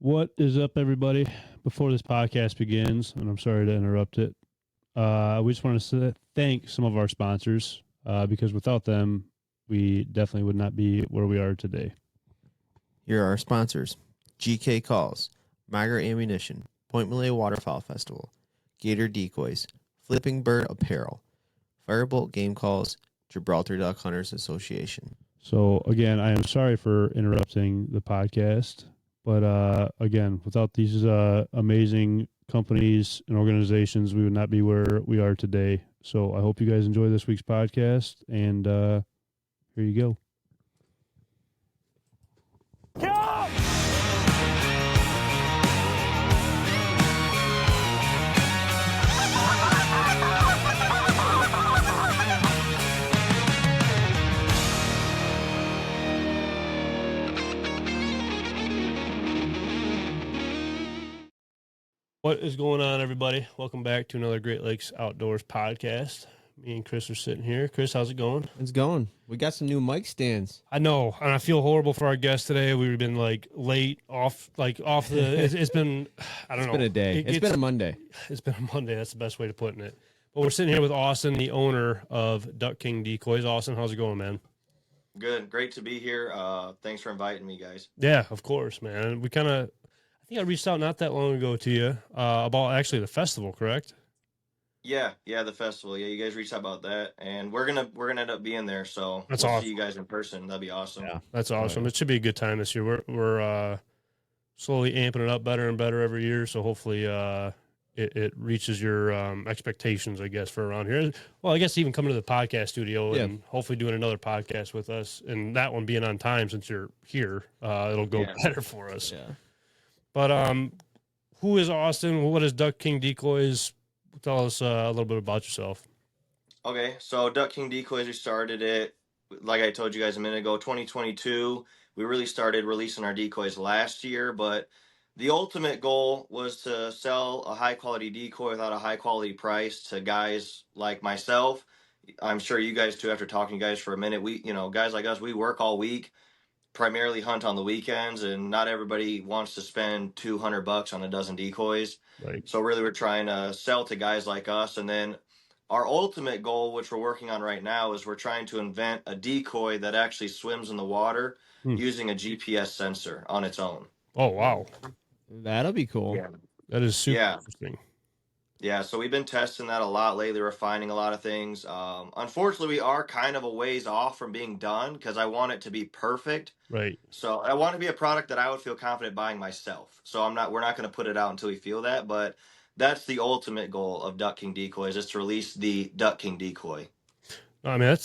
What is up, everybody? Before this podcast begins, and I'm sorry to interrupt it, we just want to thank some of our sponsors because without them, we definitely would not be where we are today. Here are our sponsors: GK Calls, Migra Ammunition, Point Malay Waterfowl Festival, Gator Decoys, Flipping Bird Apparel, Firebolt Game Calls, Gibraltar Duck Hunters Association. So, again, I am sorry for interrupting the podcast, but again, without these amazing companies and organizations, we would not be where we are today. So, I hope you guys enjoy this week's podcast, and here you go. What is going on, everybody? Welcome back to another Great Lakes Outdoors podcast. Me and Chris are sitting here. Chris, how's it going? It's going. We got some new mic stands. I know, and I feel horrible for our guest today. We've been late off the. It's been, I don't know. It's been a day. It's been a Monday. It's been a Monday. That's the best way to put it. But we're sitting here with Austin, the owner of Duck King Decoys. Austin, how's it going, man? Good. Great to be here. Thanks for inviting me, guys. Yeah, of course, man. I think I reached out not that long ago to you about actually the festival, correct? Yeah, the festival. Yeah, you guys reached out about that, and we're gonna end up being there. So That's we'll awesome. see you guys in person. That'd be awesome. Yeah, that's awesome. It should be a good time this year. We're slowly amping it up better and better every year. So hopefully it reaches your expectations, I guess, for around here. Well, I guess even coming to the podcast studio and hopefully doing another podcast with us, and that one being on time since you're here, it'll go better for us. Yeah. But who is Austin? What is Duck King Decoys? Tell us a little bit about yourself. Okay, so Duck King Decoys, we started it, like I told you guys a minute ago, 2022. We really started releasing our decoys last year, but the ultimate goal was to sell a high-quality decoy without a high-quality price to guys like myself. I'm sure you guys too, after talking to you guys for a minute, guys like us, we work all week, primarily hunt on the weekends, and not everybody wants to spend $200 on a dozen decoys. Right. So really we're trying to sell to guys like us. And then our ultimate goal, which we're working on right now, is we're trying to invent a decoy that actually swims in the water using a GPS sensor on its own. Oh, wow. That'll be cool. Yeah. That is super interesting. Yeah, so we've been testing that a lot lately, refining a lot of things. Unfortunately, we are kind of a ways off from being done because I want it to be perfect. Right. So I want it to be a product that I would feel confident buying myself. So we're not going to put it out until we feel that, but that's the ultimate goal of Duck King Decoys, is to release the Duck King Decoy. I mean,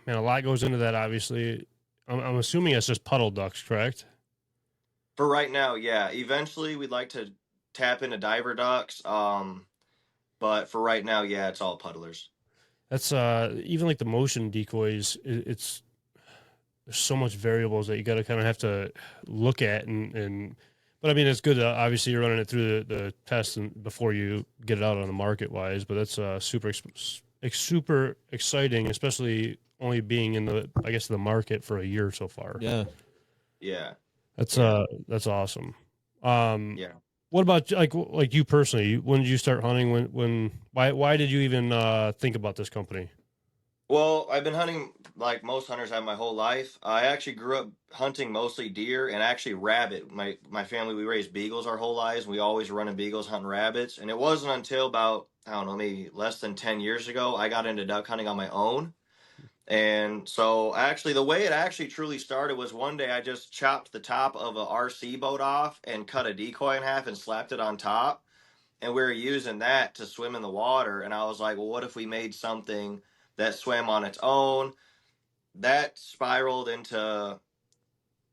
a lot goes into that, obviously. I'm assuming it's just puddle ducks, correct? For right now, yeah. Eventually, we'd like to tap into diver ducks. But for right now, yeah, it's all puddlers. That's even like the motion decoys. There's so much variables that you got to kind of have to look at but I mean, it's good. Obviously, you're running it through the test and before you get it out on the market wise. But that's super exciting, especially only being in the market for a year so far. Yeah. That's awesome. Yeah. What about like you personally? When did you start hunting? Why did you even think about this company? Well, I've been hunting like most hunters have my whole life. I actually grew up hunting mostly deer and actually rabbit. My family, we raised beagles our whole lives. We always were running beagles, hunting rabbits. And it wasn't until about, I don't know, maybe less than 10 years ago, I got into duck hunting on my own. And so actually the way it actually truly started was one day I just chopped the top of a RC boat off and cut a decoy in half and slapped it on top. And we were using that to swim in the water. And I was like, well, what if we made something that swam on its own? That spiraled into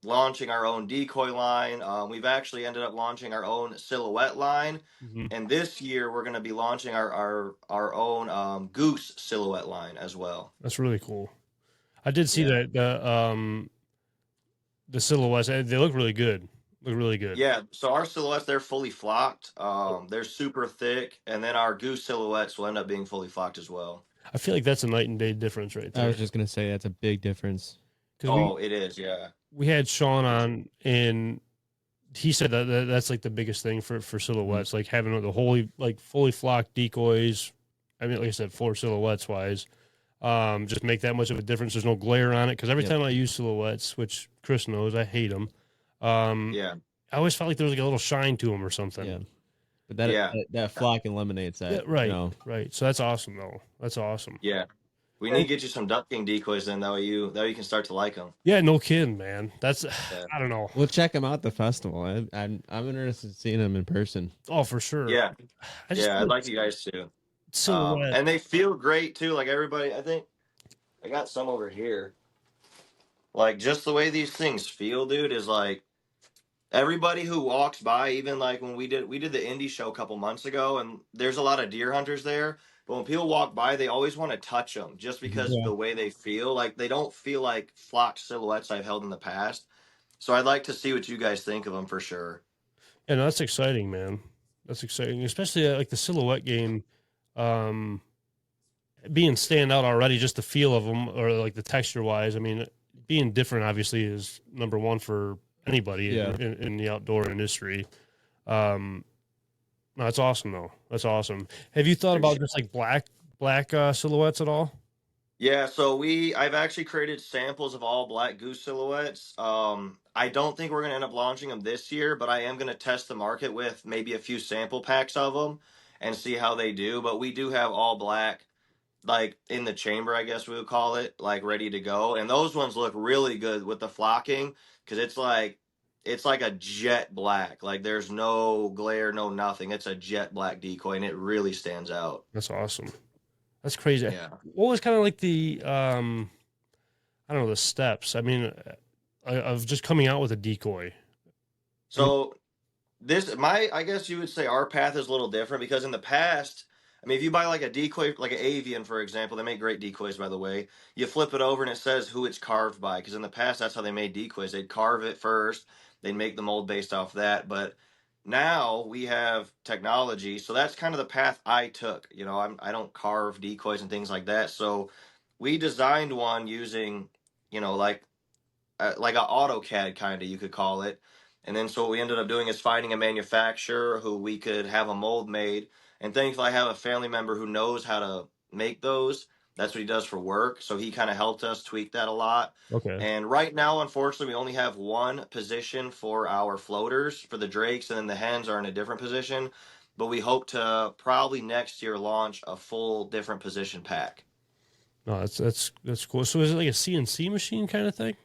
launching our own decoy line. We've actually ended up launching our own silhouette line. Mm-hmm. And this year we're going to be launching our own goose silhouette line as well. That's really cool. I did see that the silhouettes, they look really good. Yeah, so our silhouettes, they're fully flocked. They're super thick. And then our goose silhouettes will end up being fully flocked as well. I feel like that's a night and day difference right there. I was just going to say that's a big difference. It is, yeah. We had Sean on, and he said that's like the biggest thing for silhouettes, like having the wholly like fully flocked decoys. I mean, like I said, for silhouettes wise, just make that much of a difference. There's no glare on it because every time I use silhouettes, which Chris knows, I hate them. Yeah. I always felt like there was like a little shine to them or something. Yeah. But that flock eliminates that. Yeah, right, You know? right. So that's awesome, though. That's awesome. Yeah. We need to get you some ducking decoys then. That way you can start to like them. Yeah, no kidding, man. That's Yeah. I don't know. We'll check them out at the festival. I'm interested in seeing them in person. Oh, for sure. Yeah. I I'd like you guys to. silhouette. And they feel great too. Like everybody, I think I got some over here. Like just the way these things feel, dude, is like everybody who walks by, even like when we did the indie show a couple months ago, and there's a lot of deer hunters there. But when people walk by, they always want to touch them just because of the way they feel. Like they don't feel like flocked silhouettes I've held in the past. So I'd like to see what you guys think of them for sure. Yeah, no, that's exciting, man. That's exciting, especially like the silhouette game, being stand out already. Just the feel of them, or like the texture wise. I mean, being different obviously is number one for anybody in the outdoor industry. No, that's awesome though. That's awesome. Have you thought about just like black silhouettes at all? Yeah, so I've actually created samples of all black goose silhouettes. I don't think we're gonna end up launching them this year, but I am gonna test the market with maybe a few sample packs of them and see how they do. But we do have all black, like in the chamber, I guess we would call it, like ready to go. And those ones look really good with the flocking because it's like a jet black. Like there's no glare, no nothing. It's a jet black decoy, and it really stands out. That's awesome. That's crazy. Yeah. What was kind of like the I don't know, the steps? I mean, of just coming out with a decoy. So I guess you would say our path is a little different because in the past, I mean, if you buy like a decoy, like an avian, for example, they make great decoys, by the way. You flip it over and it says who it's carved by. Because in the past, that's how they made decoys. They'd carve it first. They'd make the mold based off that. But now we have technology. So that's kind of the path I took. You know, I don't carve decoys and things like that. So we designed one using, you know, like a AutoCAD kind of, you could call it. And then so what we ended up doing is finding a manufacturer who we could have a mold made. And thankfully, I have a family member who knows how to make those. That's what he does for work. So he kind of helped us tweak that a lot. Okay. And right now, unfortunately, we only have one position for our floaters for the drakes, and then the hens are in a different position. But we hope to probably next year launch a full different position pack. No, that's cool. So is it like a CNC machine kind of thing?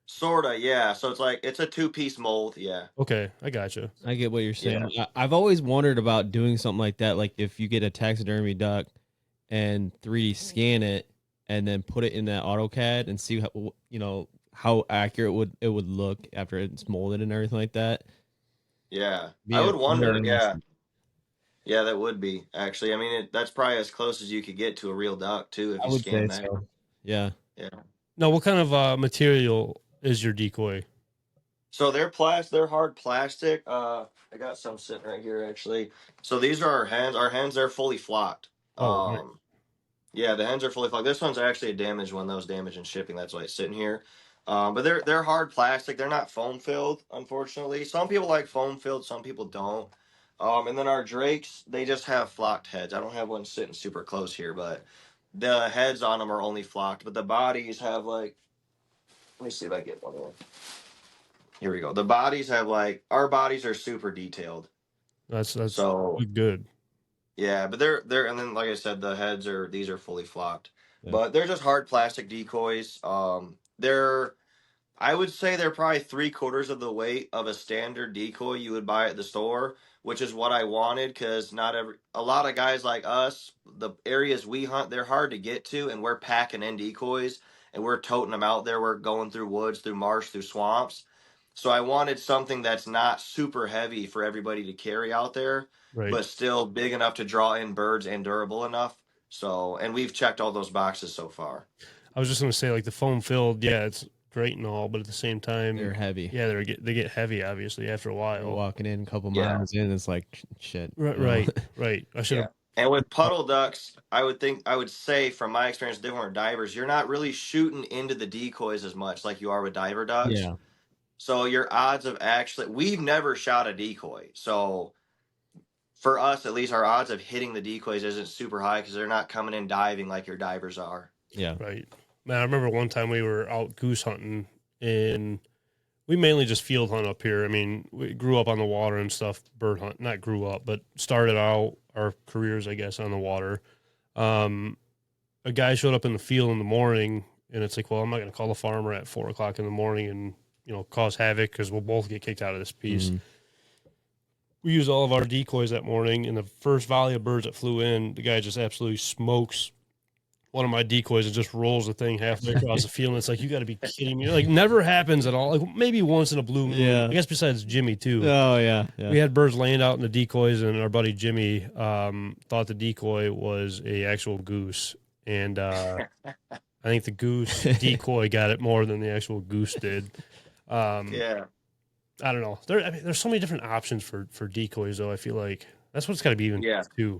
Sorta, yeah. So it's a 2-piece mold, yeah. Okay, I gotcha. I get what you're saying. I've always wondered about doing something like that. Like if you get a taxidermy duck and 3D scan it and then put it in that AutoCAD and see how, you know, how accurate it would look after it's molded and everything like that. Yeah, I would wonder. Yeah, that would be actually. I mean, that's probably as close as you could get to a real duck too if you scan that. So. Yeah. Yeah. Now, what kind of material is your decoy? So they're hard plastic. I got some sitting right here actually. So these are our hens. Our hens, they're fully flocked. Right. Yeah, the hens are fully flocked. This one's actually a damaged one. That was damaged in shipping. That's why it's sitting here. But they're hard plastic. They're not foam filled, unfortunately. Some people like foam filled. Some people don't. And then our drakes, they just have flocked heads. I don't have one sitting super close here, but the heads on them are only flocked. But the bodies have like, let me see if I get one more. Here we go. The bodies have like, our bodies are super detailed. That's so good. Yeah, but they're and then like I said, these are fully flocked. Yeah. But they're just hard plastic decoys. I would say they're probably 3/4 of the weight of a standard decoy you would buy at the store, which is what I wanted because a lot of guys like us, the areas we hunt, they're hard to get to, and we're packing in decoys and we're toting them out there. We're going through woods, through marsh, through swamps. So I wanted something that's not super heavy for everybody to carry out there, right, but still big enough to draw in birds and durable enough. So, and we've checked all those boxes so far. I was just going to say, like the foam filled, yeah, it's great and all, but at the same time, they're heavy. Yeah, they get heavy, obviously, after a while. You're walking in a couple miles in, it's like shit. Right. I should have. And with puddle ducks, I would say from my experience, different divers, you're not really shooting into the decoys as much like you are with diver ducks. Yeah. So your odds of actually, we've never shot a decoy. So for us, at least, our odds of hitting the decoys isn't super high because they're not coming in diving like your divers are. Yeah. Right. Man, I remember one time we were out goose hunting, and we mainly just field hunt up here. I mean, we grew up on the water and stuff, bird hunt. Not grew up, but started out our careers, I guess, on the water. A guy showed up in the field in the morning, and it's like, well, I'm not going to call the farmer at 4:00 in the morning and cause havoc because we'll both get kicked out of this piece. Mhm. We used all of our decoys that morning, and the first volley of birds that flew in, the guy just absolutely smokes one of my decoys and just rolls the thing halfway across the field. And it's like, you got to be kidding me. Like, never happens at all. Like, maybe once in a blue moon. Yeah. I guess besides Jimmy, too. Oh yeah. We had birds laying out in the decoys, and our buddy Jimmy thought the decoy was a actual goose. And I think the goose decoy got it more than the actual goose did. Yeah. I don't know. There's so many different options for decoys, though. I feel like that's what's got to be even too.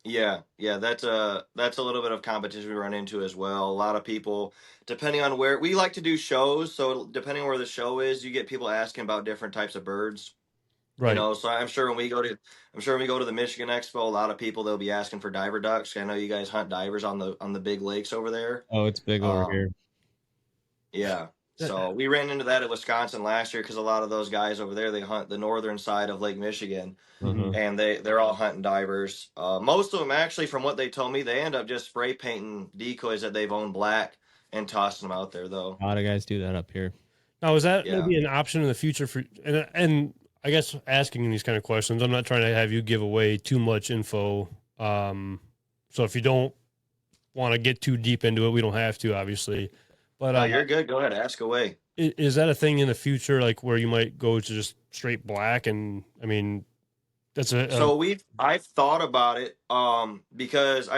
Yeah, that's a little bit of competition we run into as well. A lot of people, depending on where we like to do shows, so depending on where the show is, you get people asking about different types of birds. Right. So I'm sure when we go to the Michigan Expo, a lot of people they'll be asking for diver ducks. I know you guys hunt divers on the big lakes over there. Oh, it's big over here. Yeah. So we ran into that at Wisconsin last year because a lot of those guys over there, they hunt the northern side of Lake Michigan, and they're all hunting divers. Most of them actually, from what they told me, they end up just spray painting decoys that they've owned black and tossing them out there though. A lot of guys do that up here. Now, is that maybe an option in the future for, and I guess asking these kind of questions, I'm not trying to have you give away too much info. So if you don't want to get too deep into it, we don't have to, obviously. But you're good. Go ahead, ask away. Is that a thing in the future, like where you might go to just straight black? And I mean, that's so I've thought about it because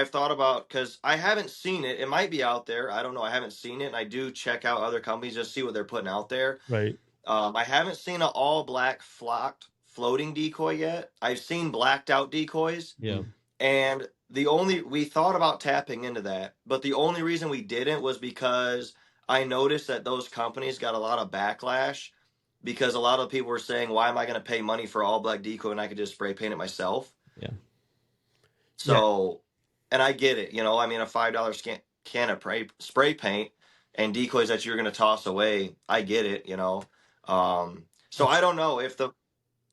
I haven't seen it. It might be out there. I don't know. I haven't seen it, and I do check out other companies just see what they're putting out there. Right. I haven't seen an all black flocked floating decoy yet. I've seen blacked out decoys. Yeah. And we thought about tapping into that, but the only reason we didn't was because I noticed that those companies got a lot of backlash because a lot of people were saying, why am I going to pay money for all black decoy when I could just spray paint it myself? Yeah. So, and I get it, I mean, a $5 can of spray paint and decoys that you're going to toss away. I get it, so I don't know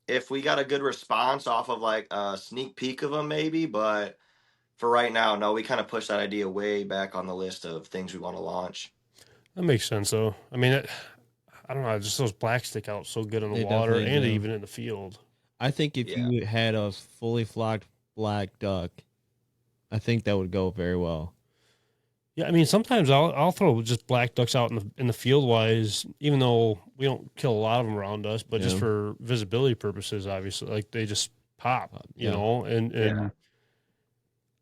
if we got a good response off of like a sneak peek of them maybe, but for right now, no, we kind of pushed that idea way back on the list of things we want to launch. That makes sense, though. I mean, I don't know. Just those blacks stick out so good in the They water and definitely do. even in the field. I think if you had a fully flocked black duck, I think that would go very well. Yeah, I mean, sometimes I'll throw just black ducks out in the field wise, even though we don't kill a lot of them around us, but just for visibility purposes, obviously, like they just pop, you know, and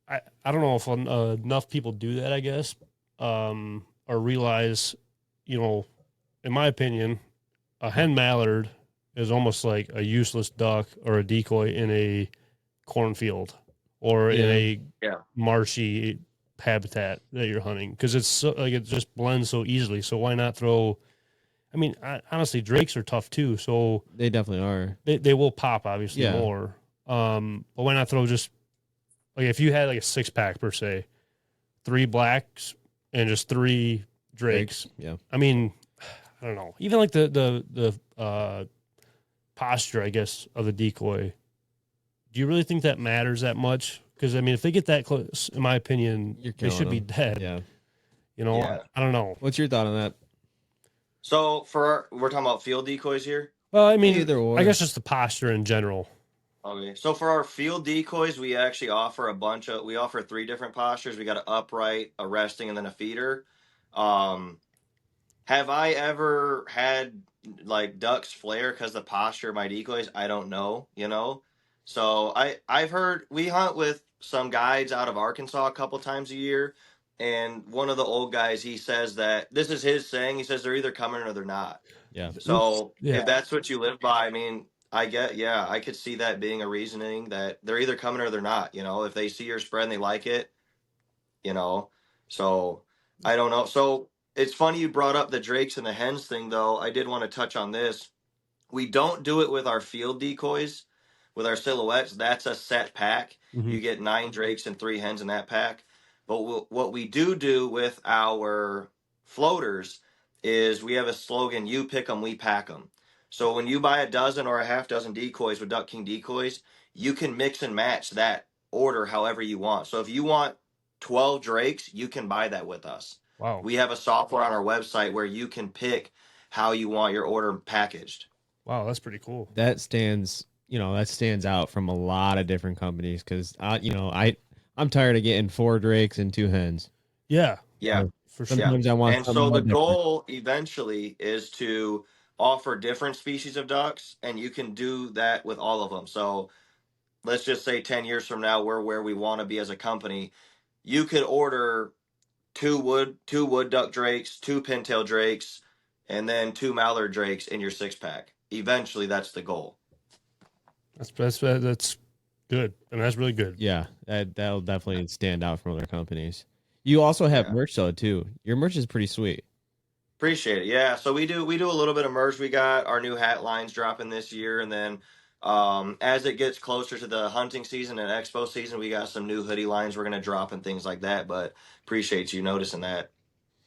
I don't know if enough people do that, I guess, or realize, in my opinion, a hen mallard is almost like a useless duck or a decoy in a cornfield or in a marshy habitat that you're hunting, because it's so, like, it just blends so easily. So why not throw? I mean, honestly, drakes are tough too, so They definitely are. they will pop obviously more. But why not throw just like, if you had like a 6-pack per se, 3 blacks and just 3 drakes. Yeah. I mean, I don't know. Even like the posture, I guess, of the decoy. Do you really think that matters that much? Because I mean, if they get that close, in my opinion, they should be dead. Yeah. I don't know. What's your thought on that? So we're talking about field decoys here. Well, I mean, Either or. I guess just the posture in general. Okay. So for our field decoys, we actually offer we offer 3 different postures. We got an upright, a resting, and then a feeder. Have I ever had like ducks flare because the posture of my decoys? I don't know, So I've heard, we hunt with some guides out of Arkansas a couple times a year, and one of the old guys, he says that this is his saying. He says they're either coming or they're not. Yeah. So if that's what you live by, I mean, I could see that being a reasoning that they're either coming or they're not. If they see your spread and they like it, So I don't know. So it's funny you brought up the drakes and the hens thing, though. I did want to touch on this. We don't do it with our field decoys, with our silhouettes. That's a set pack. Mm-hmm. You get 9 drakes and 3 hens in that pack. But what we do with our floaters is we have a slogan: "You pick 'em, we pack 'em." So when you buy a dozen or a half dozen decoys with Duck King Decoys, you can mix and match that order however you want. So if you want 12 drakes, you can buy that with us. Wow. We have a software on our website where you can pick how you want your order packaged. Wow, that's pretty cool. That stands out from a lot of different companies because I'm tired of getting 4 drakes and 2 hens. Yeah. Yeah. For sure. Sometimes I want And something so more the different. goal eventually is to offer different species of ducks, and you can do that with all of them. So let's just say 10 years from now, we're where we want to be as a company. You could order two wood duck drakes, 2 pintail drakes, and then 2 mallard drakes in your 6-pack. Eventually, that's the goal. That's good. I mean, that's really good. Yeah, that'll definitely stand out from other companies. You also have merch though too. Your merch is pretty sweet. Appreciate it. Yeah, so we do a little bit of merch. We got our new hat lines dropping this year, and then as it gets closer to the hunting season and expo season, we got some new hoodie lines we're gonna drop and things like that. But appreciate you noticing that.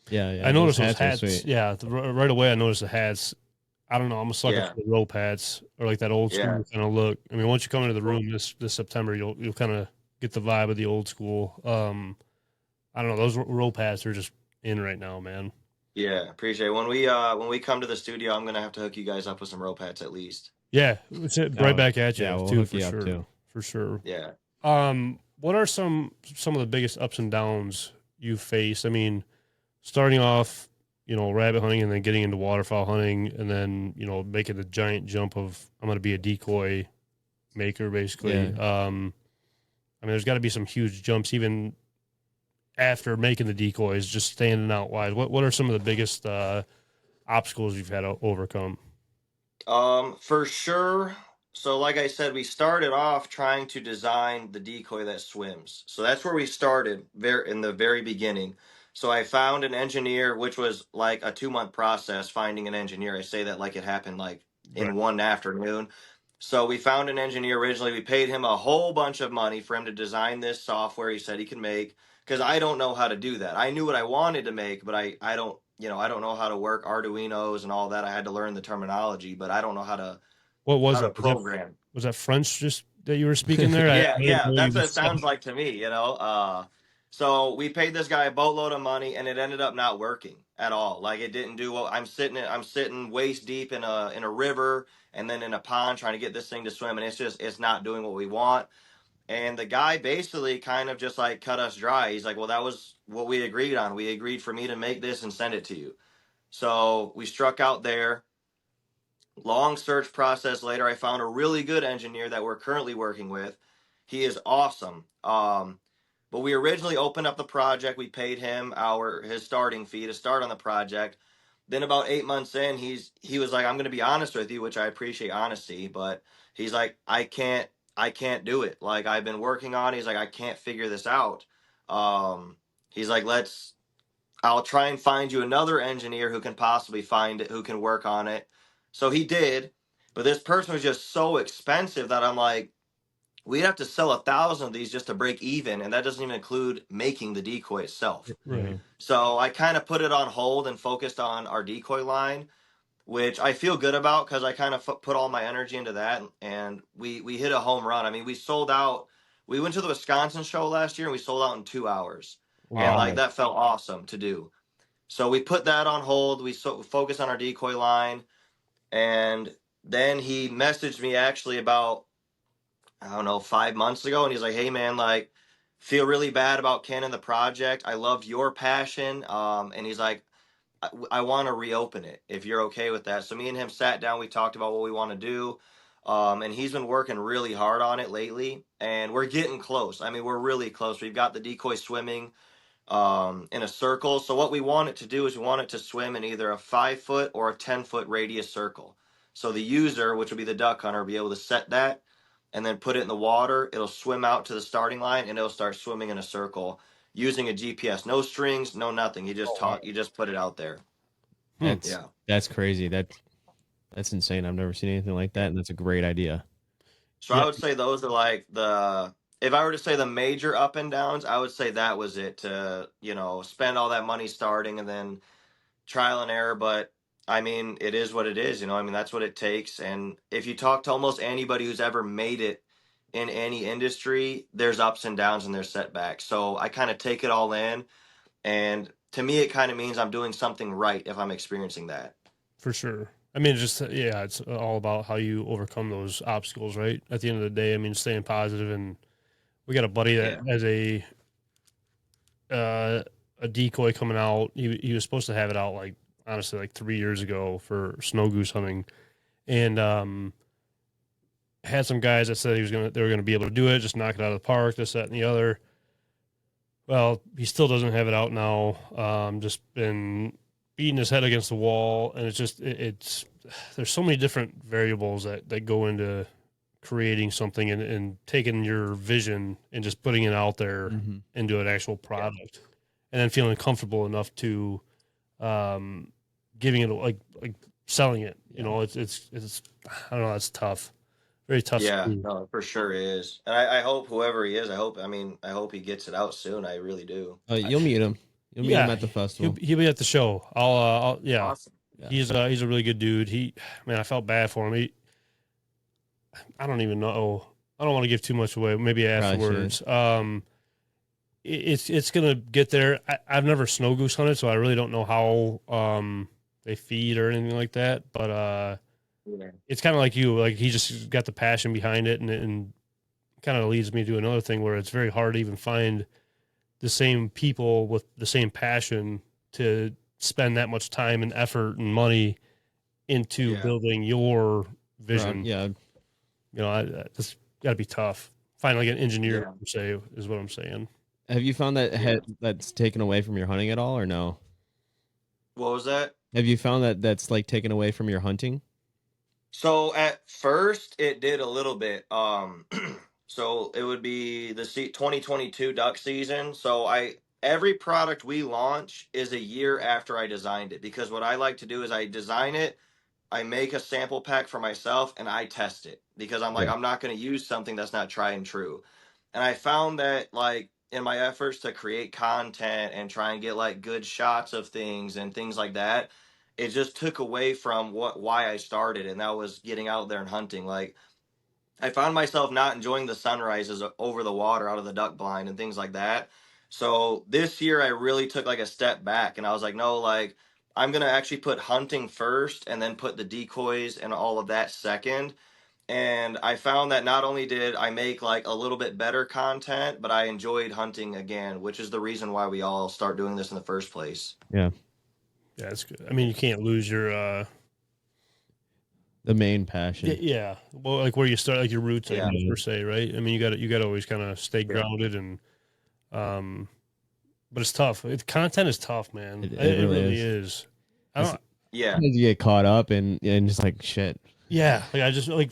Yeah. I noticed those are hats. sweet. Yeah, right away I noticed the hats. I don't know. I'm a sucker Yeah. for the rope hats or like that old school Yeah. kind of look. I mean, once you come into the room this September, you'll kind of get the vibe of the old school. I don't know. Those rope hats are just in right now, man. Yeah, appreciate it. When we come to the studio, I'm gonna have to hook you guys up with some rope hats at least. Yeah, it's right back at you. Yeah, we'll too, hook for you up sure. too. For sure. Yeah. What are some of the biggest ups and downs you've faced? I mean, starting off, rabbit hunting and then getting into waterfowl hunting and then, making the giant jump of I'm going to be a decoy maker basically. Yeah. I mean, there's got to be some huge jumps even after making the decoys, just standing out wide. What are some of the biggest obstacles you've had to overcome? For sure. So like I said, we started off trying to design the decoy that swims. So that's where we started in the very beginning. So I found an engineer, which was like a 2-month process finding an engineer. I say that like it happened like in Right. one afternoon. So we found an engineer originally. We paid him a whole bunch of money for him to design this software he said he can make because I don't know how to do that. I knew what I wanted to make, but I don't, I don't know how to work Arduinos and all that. I had to learn the terminology, but I don't know how to What was it? program. Was that French just that you were speaking there? Yeah, that's what it sounds like to me, So we paid this guy a boatload of money, and it ended up not working at all. Like it didn't do what I'm sitting waist deep in a river and then in a pond trying to get this thing to swim, and it's not doing what we want. And the guy basically kind of just like cut us dry. He's like, "Well, that was what we agreed on. We agreed for me to make this and send it to you." So we struck out there. Long search process later, I found a really good engineer that we're currently working with. He is awesome. But we originally opened up the project. We paid him his starting fee to start on the project. Then about 8 months in, he was like, "I'm going to be honest with you," which I appreciate honesty, but he's like, I can't do it. Like I've been working on it. He's like, "I can't figure this out." He's like, I'll try and find you another engineer who can possibly find it, who can work on it. So he did, but this person was just so expensive that I'm like, we'd have to sell 1,000 of these just to break even, and that doesn't even include making the decoy itself. Right. So I kind of put it on hold and focused on our decoy line, which I feel good about because I kind of put all my energy into that, and we hit a home run. I mean, we sold out. We went to the Wisconsin show last year, and we sold out in 2 hours, and like that felt awesome to do. So we put that on hold. We focused on our decoy line, and then he messaged me actually about, I don't know, 5 months ago, and he's like, "Hey man, like, feel really bad about Ken and the project. I loved your passion." And he's like, I want to reopen it if you're okay with that. So me and him sat down. We talked about what we want to do. And he's been working really hard on it lately, and we're getting close. I mean, we're really close. We've got the decoy swimming in a circle. So what we want it to do is we want it to swim in either a 5-foot or a 10-foot radius circle. So the user, which would be the duck hunter, will be able to set that and then put it in the water. It'll swim out to the starting line and it'll start swimming in a circle. using a GPS, no strings, no nothing. You just put it out there. That's crazy. That's insane. I've never seen anything like that, and that's a great idea. So I would say those are like if I were to say the major up and downs, I would say that was it to, spend all that money starting and then trial and error. But I mean, it is what it is, I mean, that's what it takes. And if you talk to almost anybody who's ever made it in any industry, there's ups and downs and there's setbacks. So I kind of take it all in. And to me, it kind of means I'm doing something right if I'm experiencing that. For sure. I mean, it's all about how you overcome those obstacles, right? At the end of the day, I mean, staying positive. And we got a buddy that has a decoy coming out. He was supposed to have it out honestly 3 years ago for snow goose hunting, and had some guys that said they were gonna be able to do it, just knock it out of the park, this, that, and the other. Well, he still doesn't have it out now. Just been beating his head against the wall, and it's there's so many different variables that go into creating something and taking your vision and just putting it out there into an actual product, and then feeling comfortable enough to giving it like selling it. It's I don't know, it's tough. Very tough. Yeah, no, for sure is. And I hope whoever he is, I hope he gets it out soon. I really do. You'll meet him. You'll meet him at the festival. He'll be at the show. I'll Awesome. Yeah. He's a really good dude. I felt bad for him. I don't even know. I don't want to give too much away. Maybe afterwards. It's gonna get there. I've never snow goose hunted, so I really don't know how they feed or anything like that. But it's kind of like you. Like, he just got the passion behind it, and kind of leads me to another thing where it's very hard to even find the same people with the same passion to spend that much time and effort and money into building your vision. It's got to be tough. Find like an engineer, per se, is what I'm saying. Have you found that that's taken away from your hunting at all, or no? What was that? Have you found that's like taken away from your hunting? So at first it did a little bit. So it would be the 2022 duck season. So every product we launch is a year after I designed it, because what I like to do is I design it, I make a sample pack for myself, and I test it, because I'm like, I'm not going to use something that's not tried and true. And I found that, like, in my efforts to create content and try and get like good shots of things and things like that, it just took away from why I started, and that was getting out there and hunting. Like, I found myself not enjoying the sunrises over the water out of the duck blind and things like that. So this year I really took like a step back, and I was like, no, like, I'm going to actually put hunting first and then put the decoys and all of that second. And I found that not only did I make like a little bit better content, but I enjoyed hunting again, which is the reason why we all start doing this in the first place. Yeah. Yeah, it's good. I mean, you can't lose your the main passion. Yeah. Well, like where you start, like your roots, per se, right? I mean, you got to always kind of stay grounded, and but it's tough. Content is tough, man. It really is. You get caught up and just like shit. Yeah, like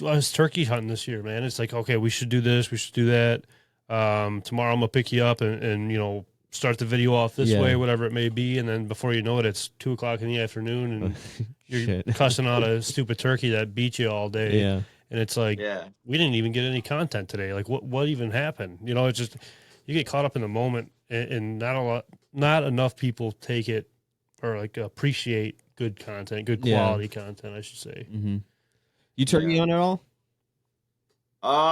I was turkey hunting this year, man. It's like, okay, we should do this, we should do that. Tomorrow I'm gonna pick you up and start the video off this way, whatever it may be, and then before you know it, it's 2:00 in the afternoon, and you're cussing out a stupid turkey that beat you all day. Yeah, and it's like, we didn't even get any content today. Like, what even happened? It's just, you get caught up in the moment, and not enough people take it or like appreciate good content, good quality content, I should say. Mm-hmm. You turkey hunt at all?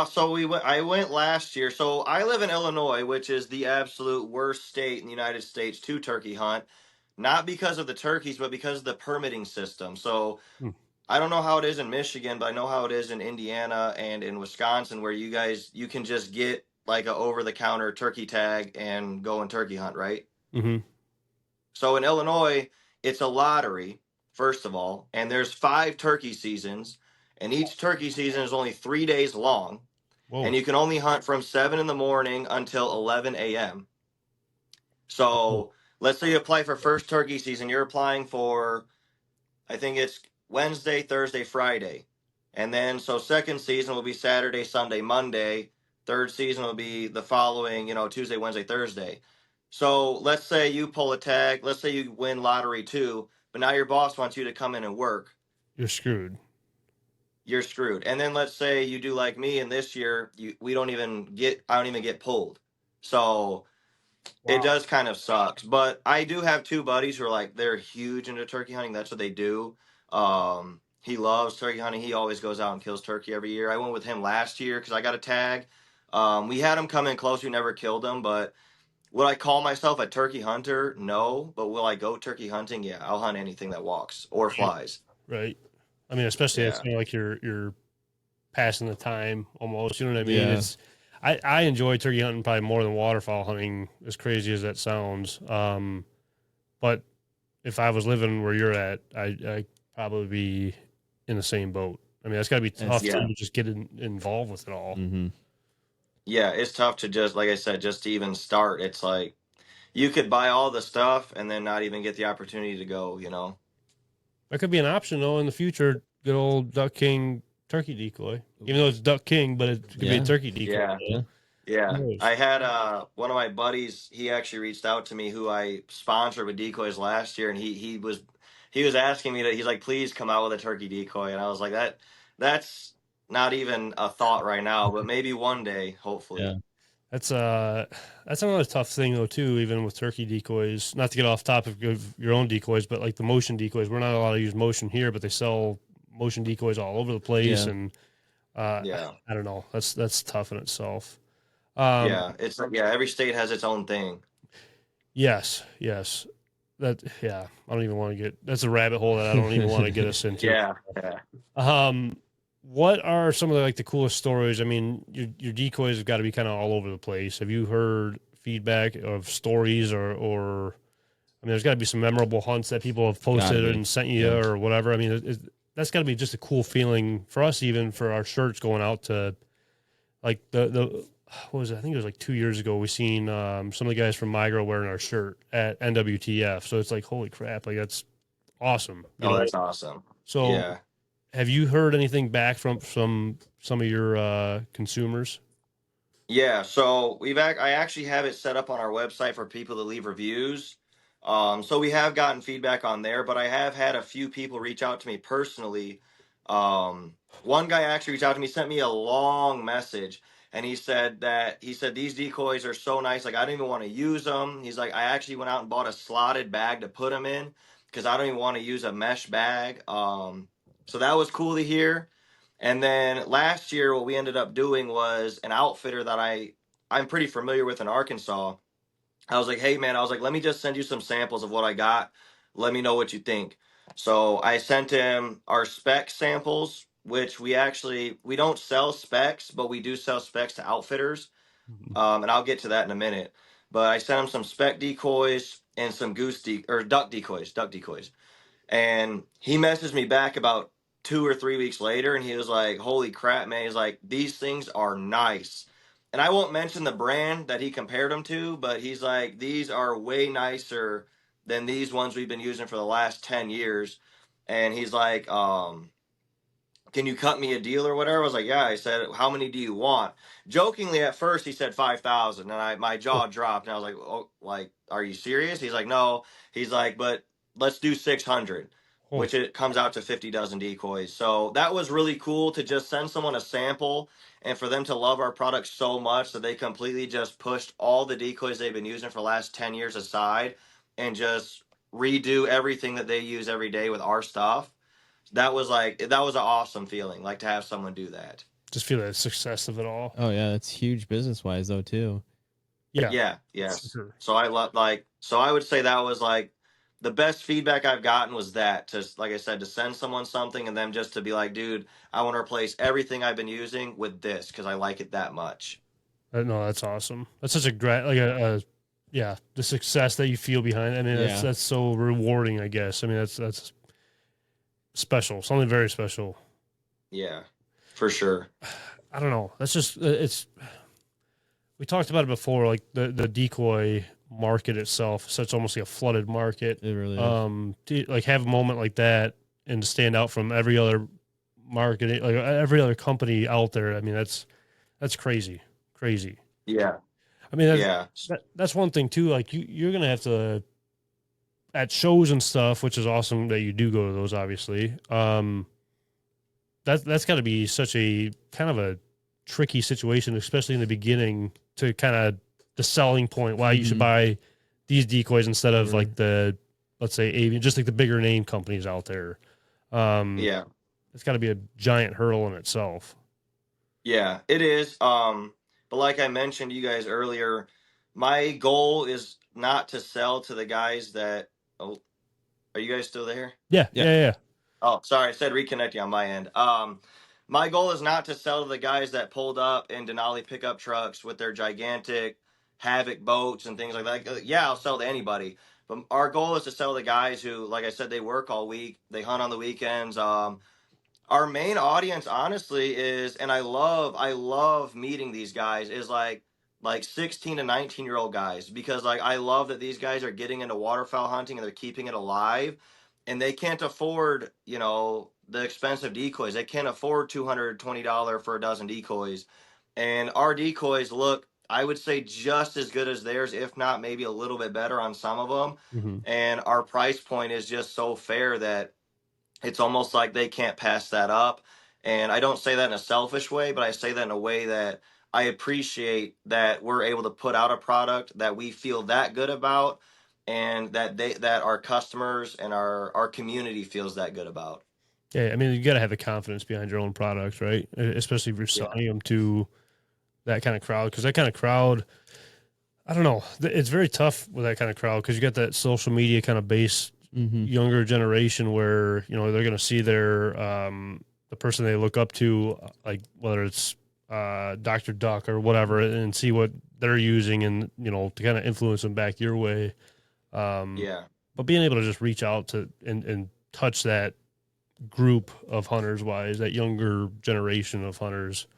So I went last year. So I live in Illinois, which is the absolute worst state in the United States to turkey hunt. Not because of the turkeys, but because of the permitting system. So I don't know how it is in Michigan, but I know how it is in Indiana and in Wisconsin, where you can just get like a over-the-counter turkey tag and go and turkey hunt, right? Mm-hmm. So in Illinois, it's a lottery, first of all, and there's 5 turkey seasons. And each turkey season is only 3 days long. Whoa. And you can only hunt from 7 in the morning until 11 a.m. So let's say you apply for first turkey season. You're applying for, I think it's Wednesday, Thursday, Friday. And then, so second season will be Saturday, Sunday, Monday. Third season will be the following, Tuesday, Wednesday, Thursday. So let's say you pull a tag. Let's say you win lottery 2, but now your boss wants you to come in and work. You're screwed. You're screwed. And then let's say you do like me, and this year I don't even get pulled. So it does kind of sucks. But I do have 2 buddies who are like they're huge into turkey hunting. That's what they do. He loves turkey hunting. He always goes out and kills turkey every year. I went with him last year because I got a tag. We had him come in close. We never killed him, but would I call myself a turkey hunter? No. But will I go turkey hunting? Yeah, I'll hunt anything that walks or flies. Right. I mean, especially it's Yeah. kind of like you're passing the time almost. You know what I mean? Yeah. It's I enjoy turkey hunting probably more than waterfowl hunting, as crazy as that sounds. But if I was living where you're at, I'd probably be in the same boat. I mean, that's got to be tough Yeah. to just get involved with it all. Mm-hmm. Yeah, it's tough to just, like I said, just to even start. It's like you could buy all the stuff and then not even get the opportunity to go, you know? That could be an option though in the future. Good old Duck King turkey decoy, even though it's Duck King, but it could be a Yeah. turkey decoy. Yeah. Yeah. Yeah. Nice. I had one of my buddies, he actually reached out to me who I sponsored with decoys last year, and he was asking me he's like, please come out with a turkey decoy. And I was like, that's not even a thought right now, but maybe one day, hopefully. Yeah. That's another tough thing though too, even with turkey decoys. Not to get off topic of your own decoys, but like the motion decoys, we're not allowed to use motion here, but they sell motion decoys all over the place, Yeah. and Yeah. I don't know. That's tough in itself. Yeah. Every state has its own thing. Yes. I don't even want to get. That's a rabbit hole that I don't even want to get us into. Yeah. What are some of the coolest stories? I mean, your decoys have got to be kind of all over the place. Have you heard feedback of stories or I mean, there's got to be some memorable hunts that people have posted and sent you or whatever. I mean, that's got to be just a cool feeling for us, even for our shirts going out to like the what was it? I think it was like 2 years ago. We seen some of the guys from Migro wearing our shirt at NWTF. So it's like, holy crap, like that's awesome. You know? That's awesome. So Yeah. have you heard anything back from some of your consumers? Yeah, so I actually have it set up on our website for people to leave reviews. So we have gotten feedback on there, but I have had a few people reach out to me personally. One guy actually reached out to me, sent me a long message, and he said these decoys are so nice, like I don't even want to use them. He's like, I actually went out and bought a slotted bag to put them in because I don't even want to use a mesh bag. So that was cool to hear. And then last year, what we ended up doing was an outfitter that I'm pretty familiar with in Arkansas. I was like, hey man, let me just send you some samples of what I got. Let me know what you think. So I sent him our spec samples, which we don't sell specs, but we do sell specs to outfitters. And I'll get to that in a minute. But I sent him some spec decoys and some duck decoys. And he messaged me back about 2 or 3 weeks later, and he was like, holy crap, man. He's like, these things are nice. And I won't mention the brand that he compared them to, but he's like, these are way nicer than these ones we've been using for the last 10 years. And he's like, can you cut me a deal or whatever? I was like, yeah. I said, how many do you want? Jokingly at first, he said 5,000, and my jaw dropped, and I was like, oh, like, are you serious? He's like, no. He's like, but let's do 600, which it comes out to 50 dozen decoys. So that was really cool to just send someone a sample and for them to love our product so much that they completely just pushed all the decoys they've been using for the last 10 years aside and just redo everything that they use every day with our stuff. That was an awesome feeling, like to have someone do that. Just feel the success of it all. Oh yeah, it's huge business wise though too. Yeah. Sure. So I would say that was like the best feedback I've gotten was that, to, like I said, to send someone something and them just to be like, dude, I want to replace everything I've been using with this because I like it that much. No, that's awesome. That's such a great, the success that you feel behind. I mean, that's so rewarding, I guess. I mean, that's special, something very special. Yeah, for sure. I don't know. That's just, we talked about it before, like the decoy market itself, such almost like a flooded market. It really is. To like have a moment like that and to stand out from every other market, like every other company out there. I mean, that's crazy. Yeah. I I mean, Yeah. that's one thing too. Like you're gonna have to at shows and stuff, which is awesome that you do go to those. Obviously, that's got to be such a kind of a tricky situation, especially in the beginning, to kind of the selling point why you should buy these decoys instead of like the, let's say, avian, just like the bigger name companies out there. Yeah. It's got to be a giant hurdle in itself. Yeah, it is. But like I mentioned to you guys earlier, my goal is not to sell to the guys that. Oh, are you guys still there? Yeah. Oh, sorry, I said reconnecting on my end. My goal is not to sell to the guys that pulled up in Denali pickup trucks with their gigantic Havoc boats and things like that. Yeah, I'll sell to anybody. But our goal is to sell to guys who, like I said, they work all week, they hunt on the weekends. Our main audience, honestly, is, and I love meeting these guys, is like 16 to 19-year-old guys, because like I love that these guys are getting into waterfowl hunting and they're keeping it alive, and they can't afford, the expensive decoys. They can't afford $220 for a dozen decoys. And our decoys look, I would say, just as good as theirs, if not maybe a little bit better on some of them. Mm-hmm. And our price point is just so fair that it's almost like they can't pass that up. And I don't say that in a selfish way, but I say that in a way that I appreciate that we're able to put out a product that we feel that good about, and that our customers and our community feels that good about. Yeah, I mean, you got to have the confidence behind your own products, right? Especially if you're selling them to that kind of crowd, because that kind of crowd, I don't know, it's very tough with that kind of crowd because you got that social media kind of base, younger generation where they're going to see their the person they look up to, like whether it's Dr. Duck or whatever, and see what they're using, and to kind of influence them back your way. Yeah. But being able to just reach out to and touch that group of hunters wise, that younger generation of hunters,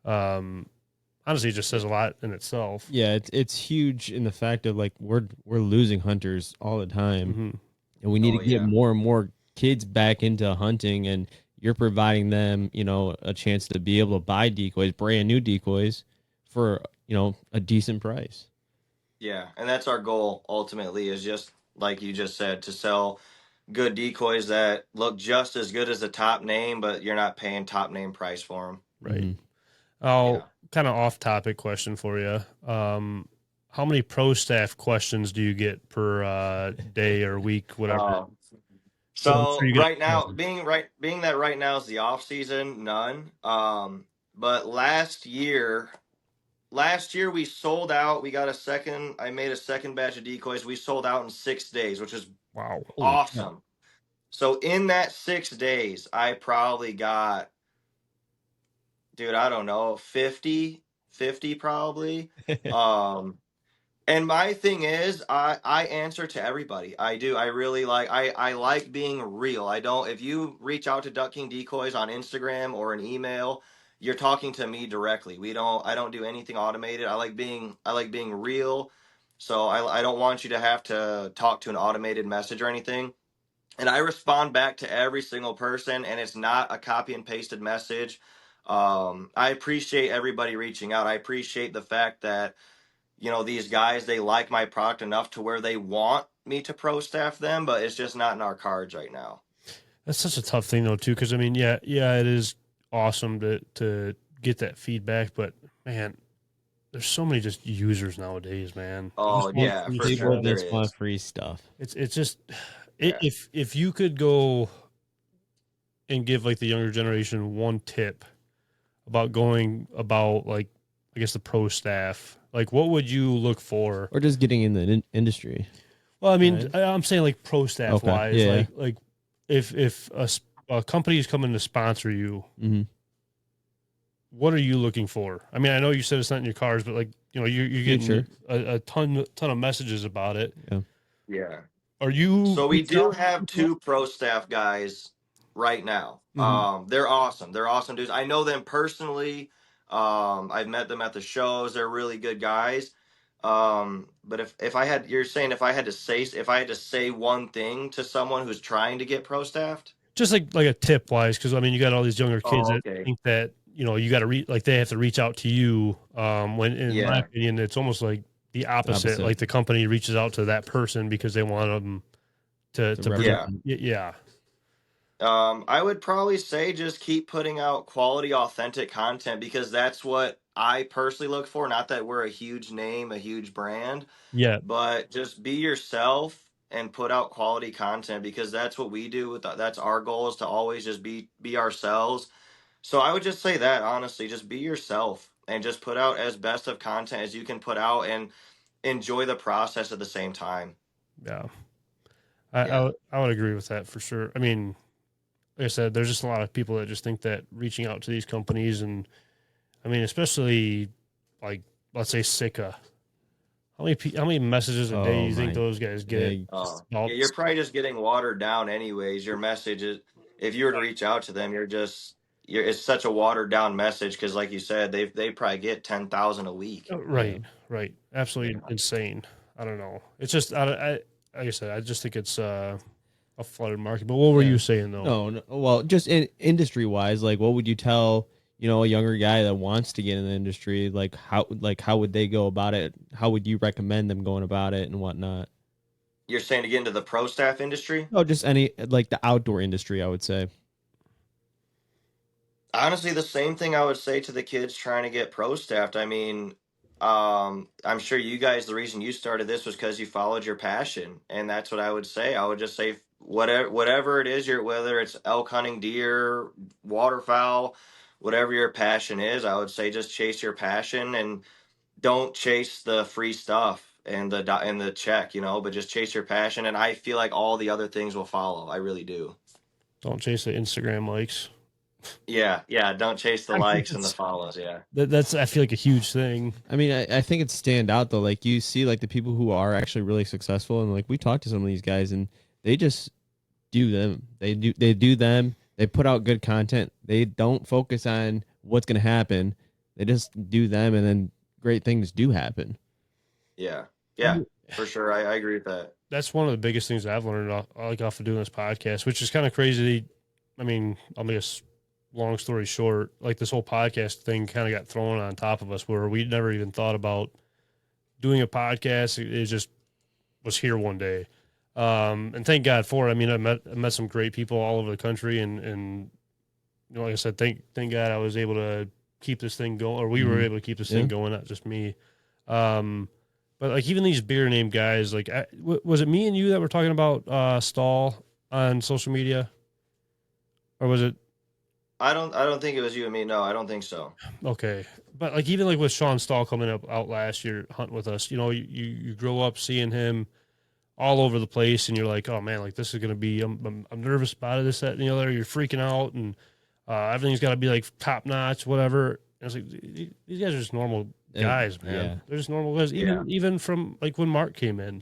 honestly, it just says a lot in itself. Yeah, it's huge in the fact of like we're losing hunters all the time, and we need to get more and more kids back into hunting, and you're providing them, a chance to be able to buy decoys, brand new decoys, for a decent price. Yeah, and that's our goal ultimately, is just like you just said, to sell good decoys that look just as good as the top name, but you're not paying top name price for them. Right. Kind of off topic question for you. How many pro staff questions do you get per day or week, whatever? So right now, being that right now is the off season, none. But last year we sold out. We got I made a second batch of decoys. We sold out in 6 days, which is awesome. So in that 6 days, I probably got, dude, I don't know, 50 probably. And my thing is, I answer to everybody. I do. I really I like being real. If you reach out to Duck King Decoys on Instagram or an email, you're talking to me directly. I don't do anything automated. I like being real. So I don't want you to have to talk to an automated message or anything. And I respond back to every single person, and it's not a copy and pasted message. I appreciate everybody reaching out. I appreciate the fact that these guys, they like my product enough to where they want me to pro staff them, but it's just not in our cards right now. That's such a tough thing though, too. Cause I mean, yeah, it is awesome to get that feedback, but man, there's so many just users nowadays, man. Oh yeah, for sure. There just want free stuff. It's just, if you could go and give like the younger generation one tip about going about, like, I guess the pro staff, like what would you look for, or just getting in the industry? Well, I mean, right. I'm saying like pro staff wise, like if a company is coming to sponsor you, what are you looking for? I mean, I know you said it's not in your cars, but like, you're getting a ton of messages about it. Yeah. Are you? So we do have 2 pro staff guys right now. They're awesome. They're awesome dudes. I know them personally. I've met them at the shows. They're really good guys. But if I had to say one thing to someone who's trying to get pro staffed, just like a tip wise, because I mean, you got all these younger kids that think that you got to they have to reach out to you. When in my opinion, it's almost like the opposite. Like the company reaches out to that person because they want them to bring, yeah. I would probably say just keep putting out quality, authentic content because that's what I personally look for. Not that we're a huge name, a huge brand, Yeah. but just be yourself and put out quality content because that's what we do. That's our goal is to always just be ourselves. So I would just say that honestly, just be yourself and just put out as best of content as you can put out and enjoy the process at the same time. Yeah. I would agree with that for sure. I mean, like I said, there's just a lot of people that just think that reaching out to these companies and I mean, especially like let's say Sika. How many messages a day do you think those guys get? You're probably just getting watered down anyways. Your message is, if you were to reach out to them, it's such a watered down message because like you said, they probably get 10,000 a week. Right. Absolutely insane. I don't know. It's just like I said, I just think it's a flooded market. But what were you saying though? No, well, just industry wise, like what would you tell a younger guy that wants to get in the industry? Like how would they go about it? How would you recommend them going about it and whatnot? You're saying to get into the pro staff industry? No, just any like the outdoor industry, I would say. Honestly, the same thing I would say to the kids trying to get pro staffed. I mean, I'm sure you guys, the reason you started this was because you followed your passion, and that's what I would say. I would just say whatever it is, whether it's elk hunting, deer, waterfowl, whatever your passion is, I would say just chase your passion and don't chase the free stuff and the check, but just chase your passion. And I feel like all the other things will follow. I really do. Don't chase the Instagram likes. Yeah. Don't chase the likes and the follows. Yeah. That's I feel like a huge thing. I mean, I think it's stand out though. Like you see like the people who are actually really successful and like we talk to some of these guys and they just do them. They do them. They put out good content. They don't focus on what's going to happen. They just do them and then great things do happen. Yeah, for sure. I agree with that. That's one of the biggest things I've learned off of doing this podcast, which is kind of crazy. I mean, I'll make a long story short. Like this whole podcast thing kind of got thrown on top of us where we never even thought about doing a podcast. It just was here one day. And thank God for it. I mean, I met some great people all over the country and like I said, thank God I was able to keep this thing going, or we were able to keep this thing going, not just me. But like even these bigger name guys, like was it me and you that were talking about Stahl on social media, or was it? I don't think it was you and me. No, I don't think so. Okay, but like even like with Sean Stahl coming out last year hunting with us, you grow up seeing him all over the place, and you're like, oh man, like this is gonna be. I'm nervous about it. This, that, and the other. You're freaking out, and everything's got to be like top notch, whatever. And it's like these guys are just normal guys, man. Yeah. They're just normal guys. Even from like when Mark came in,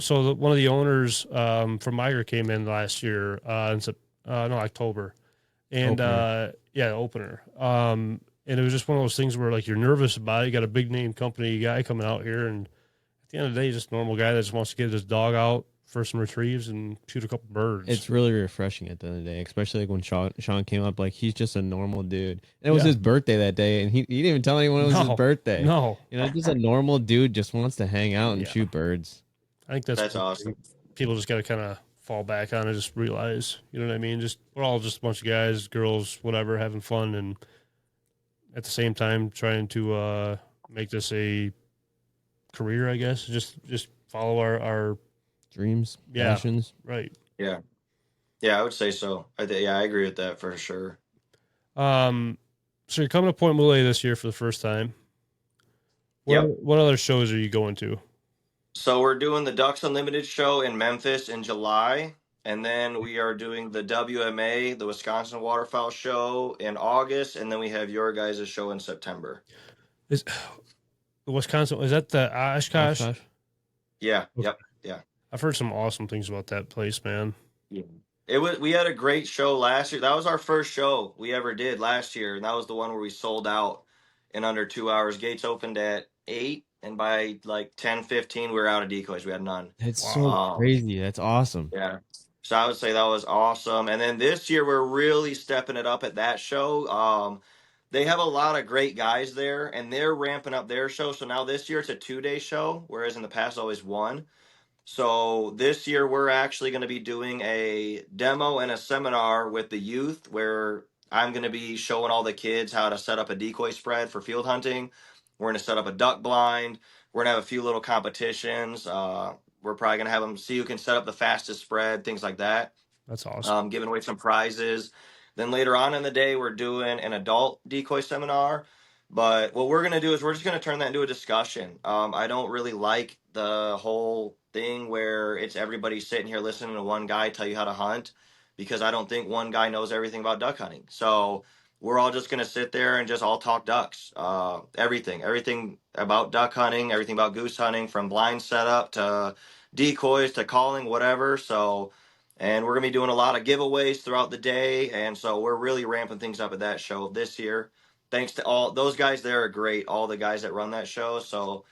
so one of the owners from Miger came in last year in October, and opener. And it was just one of those things where like you're nervous about it. You got a big name company guy coming out here, and at the end of the day, just a normal guy that just wants to get his dog out for some retrieves and shoot a couple birds. It's really refreshing at the end of the day, especially like when Sean came up. Like he's just a normal dude. And it was his birthday that day, and he didn't even tell anyone it was his birthday. No, just a normal dude just wants to hang out and shoot birds. I think that's awesome. People just got to kind of fall back on it, just realize, you know what I mean? We're all just a bunch of guys, girls, whatever, having fun, and at the same time trying to make this a career, I guess. Just follow our dreams, passions. Right. Yeah, I would say so. I agree with that for sure. So you're coming to Point Mulet this year for the first time. What other shows are you going to? So we're doing the Ducks Unlimited show in Memphis in July, and then we are doing the WMA, the Wisconsin Waterfowl show, in August, and then we have your guys' show in September. Is the Wisconsin, is that the Oshkosh? Yeah. Okay. Yep. Yeah. I've heard some awesome things about that place, man. Yeah. We had a great show last year. That was our first show we ever did last year, and that was the one where we sold out in under 2 hours. Gates opened at 8, and by like 10:15 we were out of decoys. We had none. That's so crazy. That's awesome. Yeah. So I would say that was awesome. And then this year we're really stepping it up at that show. they have a lot of great guys there, and they're ramping up their show. So now this year it's a 2-day show, whereas in the past always one. So this year we're actually going to be doing a demo and a seminar with the youth where I'm going to be showing all the kids how to set up a decoy spread for field hunting. We're going to set up a duck blind. We're going to have a few little competitions. We're probably going to have them see who can set up the fastest spread, things like that. That's awesome. Giving away some prizes. Then later on in the day, we're doing an adult decoy seminar. But what we're going to do is we're just going to turn that into a discussion. I don't really like the whole thing where it's everybody sitting here listening to one guy tell you how to hunt, because I don't think one guy knows everything about duck hunting. So we're all just going to sit there and just all talk ducks. Everything about duck hunting, everything about goose hunting, from blind setup to decoys to calling, whatever. So, and we're going to be doing a lot of giveaways throughout the day. And so we're really ramping things up at that show this year. Thanks to all those guys there are great. All the guys that run that show. So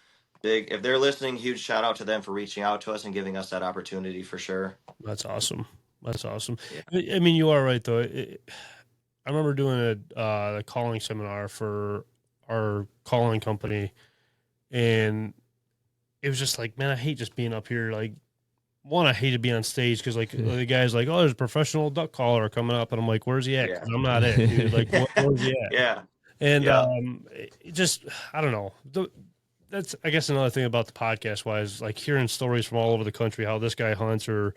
big, if they're listening, huge shout out to them for reaching out to us and giving us that opportunity for sure. That's awesome. That's awesome. Yeah. I mean, you are right though. I remember doing a calling seminar for our calling company, and it was just like, man, I hate just being up here. Like, one, I hated being on stage because like the guy's like, oh, there's a professional duck caller coming up, and I'm like, where's he at? 'Cause I'm not it, dude. Like, where's he at? Yeah. And Yeah. it just, I don't know. That's, I guess, another thing about the podcast wise, like hearing stories from all over the country, how this guy hunts, or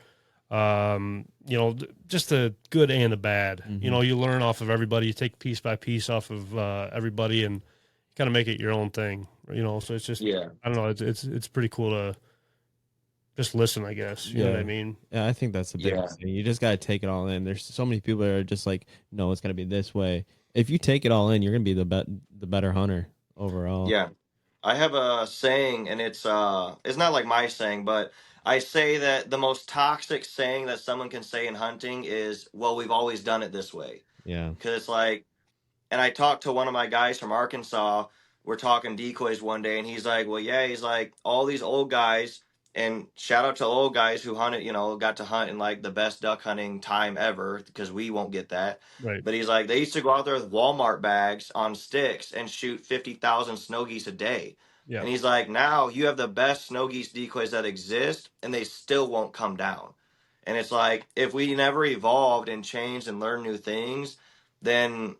just the good and the bad. Mhm. You learn off of everybody. You take piece by piece off of everybody, and kind of make it your own thing. So it's just, Yeah. I don't know. It's pretty cool to just listen, I guess. You know what I mean? Yeah, I think that's the biggest thing. You just got to take it all in. There's so many people that are just like, no, it's going to be this way. If you take it all in, you're going to be the better hunter overall. Yeah. I have a saying, and it's not like my saying, but I say that the most toxic saying that someone can say in hunting is, well, we've always done it this way. Yeah. Because it's like, and I talked to one of my guys from Arkansas. We're talking decoys one day, and he's like, well, yeah, he's like, all these old guys, and shout out to old guys who hunted, got to hunt in like the best duck hunting time ever, because we won't get that. Right. But he's like, they used to go out there with Walmart bags on sticks and shoot 50,000 snow geese a day. Yeah. And he's like, now you have the best snow geese decoys that exist, and they still won't come down. And it's like, if we never evolved and changed and learned new things, then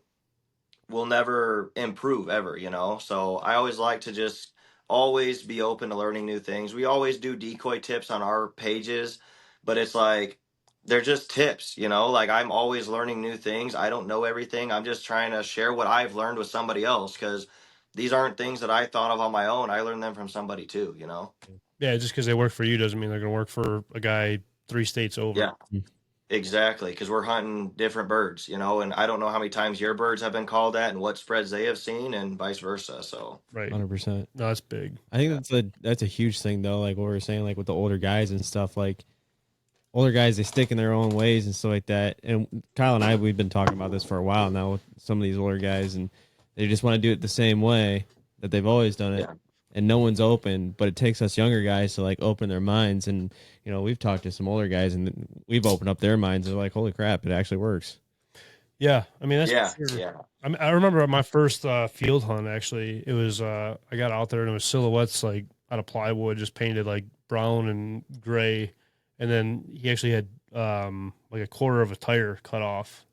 we'll never improve ever, So I always like to just always be open to learning new things. We always do decoy tips on our pages, but it's like, they're just tips, like I'm always learning new things. I don't know everything. I'm just trying to share what I've learned with somebody else, because these aren't things that I thought of on my own. I learned them from somebody too, Yeah, just because they work for you doesn't mean they're going to work for a guy 3 states over. Yeah, exactly. Because we're hunting different birds, and I don't know how many times your birds have been called at and what spreads they have seen, and vice versa. So Right. 100%. No, that's big. I think that's a huge thing though. Like what we were saying, like with the older guys and stuff, like older guys, they stick in their own ways and stuff like that. And Kyle and I, we've been talking about this for a while now with some of these older guys, and they just want to do it the same way that they've always done it. Yeah. And no one's open, but it takes us younger guys to like open their minds. And, we've talked to some older guys and we've opened up their minds. They're like, holy crap, it actually works. Yeah. I mean, that's yeah, for sure. yeah, I remember my first field hunt, actually, it was, I got out there and it was silhouettes like out of plywood, just painted like brown and gray. And then he actually had like a quarter of a tire cut off,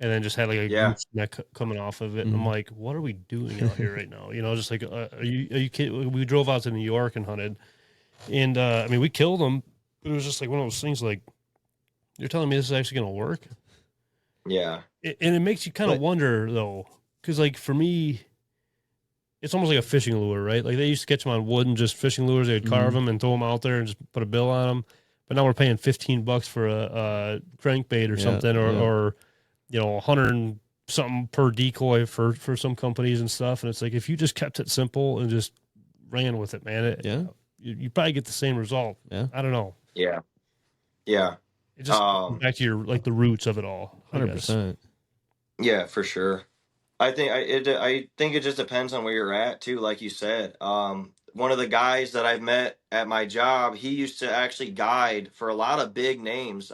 and then just had like a goose neck coming off of it. And I'm like, what are we doing out here right now? Just like, are you kidding? We drove out to New York and hunted, and I mean, we killed them, but it was just like one of those things like, you're telling me this is actually going to work? yeah, And it makes you kind of wonder though, because like for me, it's almost like a fishing lure, right? Like they used to catch them on wood and just fishing lures. They'd carve them and throw them out there and just put a bill on them. But now we're paying $15 for a crankbait or something, or 100 and something per decoy for some companies and stuff. And it's like, if you just kept it simple and just ran with it, man, you probably get the same result. Yeah. I don't know. yeah. It just back to your like the roots of it all. 100%. Yeah, for sure. I think it just depends on where you're at too. Like you said, one of the guys that I've met at my job, he used to actually guide for a lot of big names.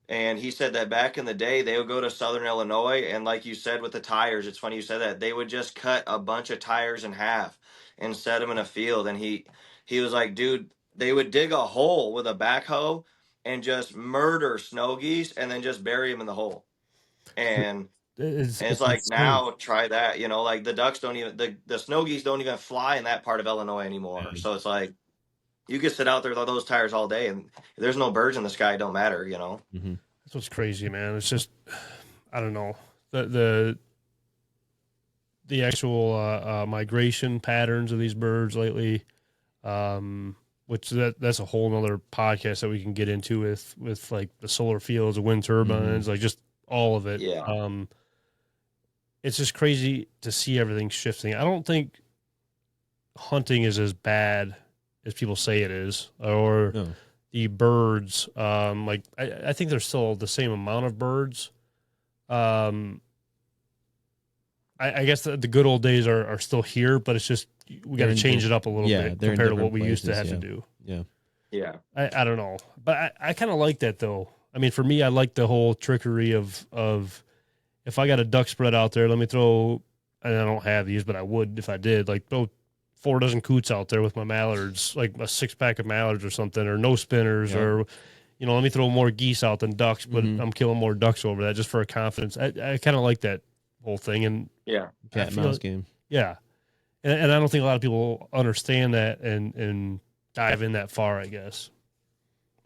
And he said that back in the day, they would go to Southern Illinois, and like you said with the tires, it's funny you said that, they would just cut a bunch of tires in half and set them in a field. And he was like, dude, they would dig a hole with a backhoe and just murder snow geese and then just bury them in the hole. And it's like, insane. now try that, like the ducks don't even, the snow geese don't even fly in that part of Illinois anymore. So it's like, you can sit out there with those tires all day, and if there's no birds in the sky, it don't matter, Mm-hmm. That's what's crazy, man. It's just, I don't know, the actual migration patterns of these birds lately, which that's a whole nother podcast that we can get into with like the solar fields, the wind turbines, like just all of it. Yeah. It's just crazy to see everything shifting. I don't think hunting is as bad as people say it is, or No. the birds. Like I think there's still the same amount of birds. I guess the good old days are still here, but it's just we got to change it up a little bit they're in compared to what we different used to places, have to do. Yeah. Yeah. I don't know, but I kind of like that though. I mean, for me, I like the whole trickery of if I got a duck spread out there, let me throw. And I don't have these, but I would if I did. Like throw 4 dozen coots out there with my mallards, like a 6-pack of mallards or something, or no spinners, or let me throw more geese out than ducks, but I'm killing more ducks over that just for a confidence. I kind of like that whole thing, and Yeah. Cat and mouse game. yeah, and I don't think a lot of people understand that and dive in that far. I guess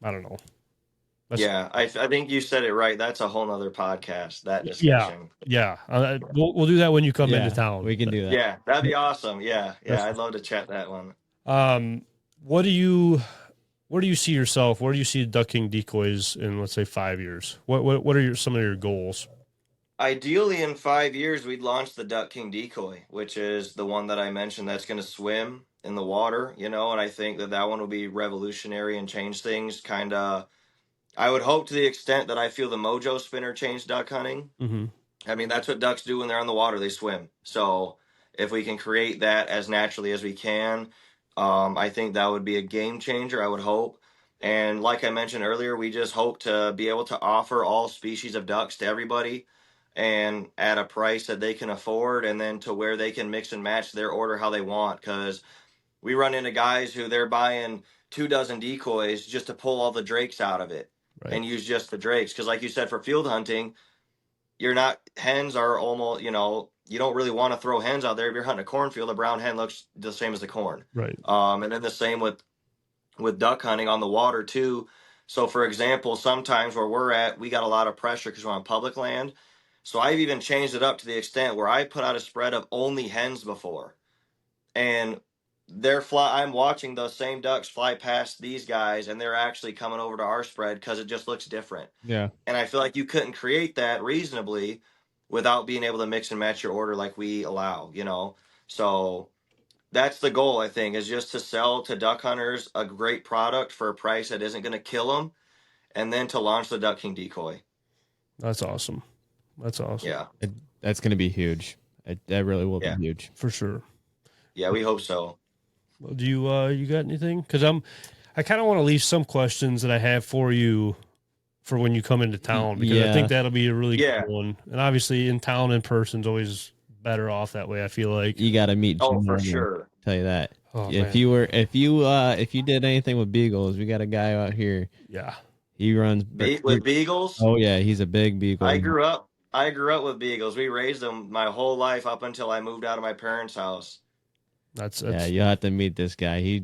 I don't know. Yeah, I think you said it right. That's a whole nother podcast, that discussion. Yeah. We'll do that when you come into town. We can do that. Yeah, that'd be awesome. Yeah, I'd love to chat that one. Where do you see yourself? Where do you see Duck King Decoys in, let's say, 5 years? What are some of your goals? Ideally, in 5 years, we'd launch the Duck King Decoy, which is the one that I mentioned that's going to swim in the water, and I think that one will be revolutionary and change things. Kind of, I would hope to the extent that I feel the Mojo spinner changed duck hunting. Mm-hmm. I mean, that's what ducks do when they're on the water, they swim. So if we can create that as naturally as we can, I think that would be a game changer, I would hope. And like I mentioned earlier, we just hope to be able to offer all species of ducks to everybody and at a price that they can afford, and then to where they can mix and match their order how they want. Because we run into guys who they're buying 2 dozen decoys just to pull all the drakes out of it and use just the drakes. Because like you said, for field hunting, hens are almost, you don't really want to throw hens out there. If you're hunting a cornfield, a brown hen looks the same as the corn. Right. And then the same with duck hunting on the water too. So for example, sometimes where we're at, we got a lot of pressure because we're on public land. So I've even changed it up to the extent where I put out a spread of only hens before. And I'm watching those same ducks fly past these guys, and they're actually coming over to our spread because it just looks different. Yeah. And I feel like you couldn't create that reasonably without being able to mix and match your order like we allow, So that's the goal, I think, is just to sell to duck hunters a great product for a price that isn't going to kill them, and then to launch the Duck King Decoy. That's awesome. Yeah. That's going to be huge. That really will be huge. For sure. Yeah, we hope so. Well, do you got anything? Because I kind of want to leave some questions that I have for you for when you come into town, because I think that'll be a really good one. And obviously, in town, in person is always better off that way. I feel like you got to meet. Oh, for sure. Tell you that. Oh, if you did anything with beagles, we got a guy out here. Yeah, he runs with beagles. Oh yeah, he's a big beagle. I grew up with beagles. We raised them my whole life up until I moved out of my parents' house. That's yeah. You have to meet this guy. He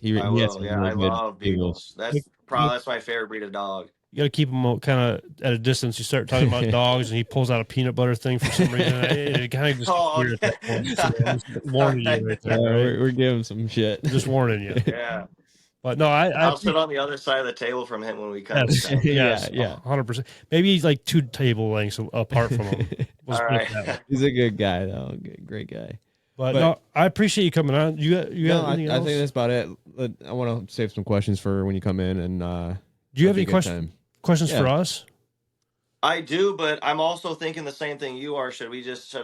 I will. Yeah, I love beagles. That's my favorite breed of dog. You got to keep him kind of at a distance. You start talking about dogs, and he pulls out a peanut butter thing for some reason. It kind of just weird at that point. So I'm just warning you right there. Right? We're giving some shit. Just warning you. Yeah. But no, I'll sit on the other side of the table from him when we come. Yes, 100%. Maybe he's like 2 table lengths apart from him. All right. He's a good guy, though. Great guy. But no, I appreciate you coming on. You got anything else? I think that's about it. I want to save some questions for when you come in. And do you have any questions for us? I do, but I'm also thinking the same thing you are. Should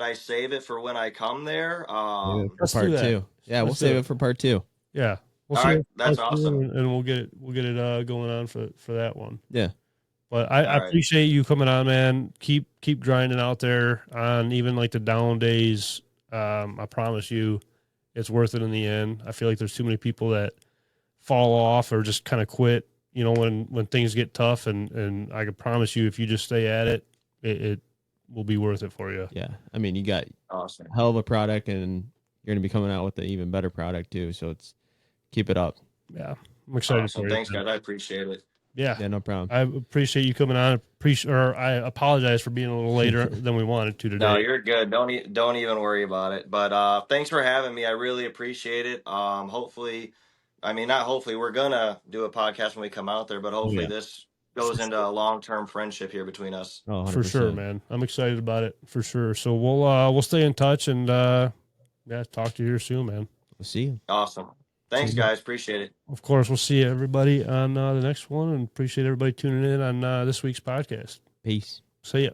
I save it for when I come there? Let's part 2. Yeah, we'll save it for part 2. Yeah. All right, that's awesome. And we'll get it going on for that one. Yeah. But I All right. appreciate you coming on, man. Keep grinding out there on even like the down days. I promise you, it's worth it in the end. I feel like there's too many people that fall off or just kind of quit, when things get tough. And I can promise you, if you just stay at it, it will be worth it for you. Yeah. I mean, you got Awesome. a hell of a product, and you're going to be coming out with an even better product too. So keep it up. Yeah. I'm excited Awesome. for you. Thanks, guys. I appreciate it. Yeah. Yeah, no problem. I appreciate you coming on. I apologize for being a little later than we wanted to today. No, you're good. Don't even worry about it. But thanks for having me. I really appreciate it. Hopefully, I mean, not hopefully, we're gonna do a podcast when we come out there, but hopefully yeah. this goes into a long-term friendship here between us. Oh, 100%. For sure, man. I'm excited about it for sure. So we'll stay in touch and talk to you here soon, man. We'll see you. Awesome. Thanks, guys. Appreciate it. Of course, we'll see everybody on the next one, and appreciate everybody tuning in on this week's podcast. Peace. See ya.